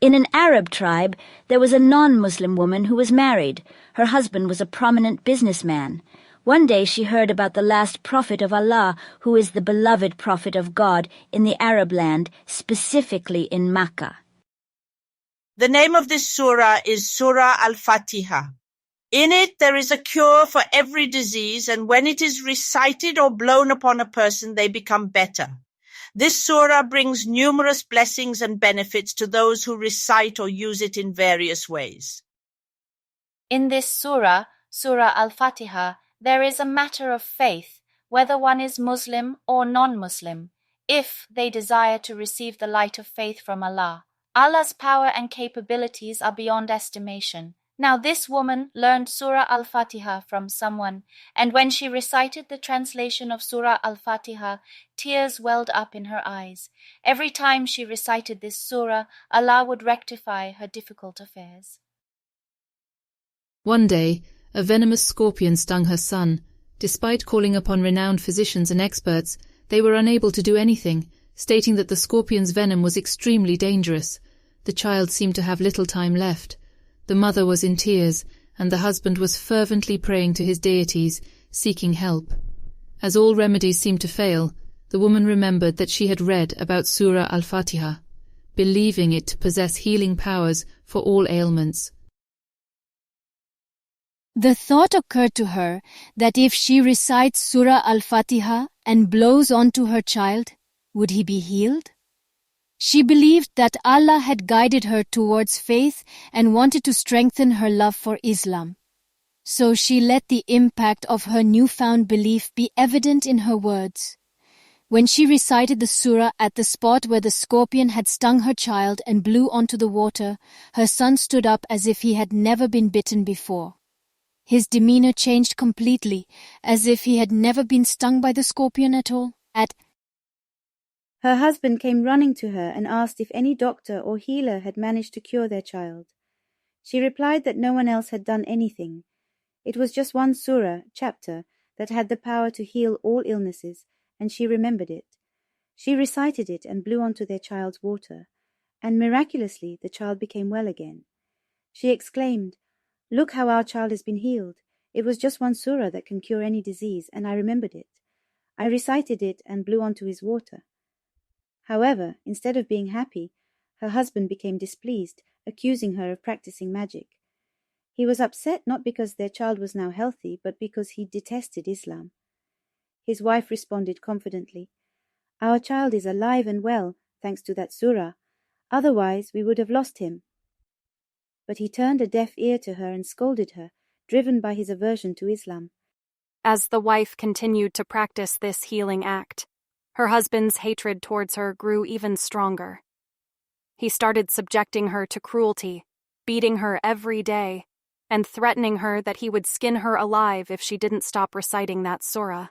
In an Arab tribe, there was a non-Muslim woman who was married. Her husband was a prominent businessman. One day she heard about the last prophet of Allah, who is the beloved prophet of God in the Arab land, specifically in Makkah. The name of this surah is Surah al-Fatiha. In it there is a cure for every disease, and when it is recited or blown upon a person, they become better. This surah brings numerous blessings and benefits to those who recite or use it in various ways. In this surah, Surah al-Fatiha, there is a matter of faith, whether one is Muslim or non-Muslim, if they desire to receive the light of faith from Allah. Allah's power and capabilities are beyond estimation. Now this woman learned Surah al-Fatiha from someone, and when she recited the translation of Surah al-Fatiha, tears welled up in her eyes. Every time she recited this surah, Allah would rectify her difficult affairs. One day, a venomous scorpion stung her son. Despite calling upon renowned physicians and experts, they were unable to do anything, stating that the scorpion's venom was extremely dangerous. The child seemed to have little time left. The mother was in tears, and the husband was fervently praying to his deities, seeking help. As all remedies seemed to fail, the woman remembered that she had read about Surah al-Fatiha, believing it to possess healing powers for all ailments. The thought occurred to her that if she recites Surah al-Fatiha and blows onto her child, would he be healed? She believed that Allah had guided her towards faith and wanted to strengthen her love for Islam. So she let the impact of her newfound belief be evident in her words. When she recited the surah at the spot where the scorpion had stung her child and blew onto the water, her son stood up as if he had never been bitten before. His demeanor changed completely, as if he had never been stung by the scorpion at all. Her husband came running to her and asked if any doctor or healer had managed to cure their child. She replied that no one else had done anything. It was just one surah, chapter, that had the power to heal all illnesses, and she remembered it. She recited it and blew onto their child's water, and miraculously the child became well again. She exclaimed, "Look how our child has been healed. It was just one surah that can cure any disease, and I remembered it. I recited it and blew onto his water." However, instead of being happy, her husband became displeased, accusing her of practicing magic. He was upset not because their child was now healthy, but because he detested Islam. His wife responded confidently, "Our child is alive and well, thanks to that surah. Otherwise, we would have lost him." But he turned a deaf ear to her and scolded her, driven by his aversion to Islam. As the wife continued to practice this healing act, her husband's hatred towards her grew even stronger. He started subjecting her to cruelty, beating her every day, and threatening her that he would skin her alive if she didn't stop reciting that surah.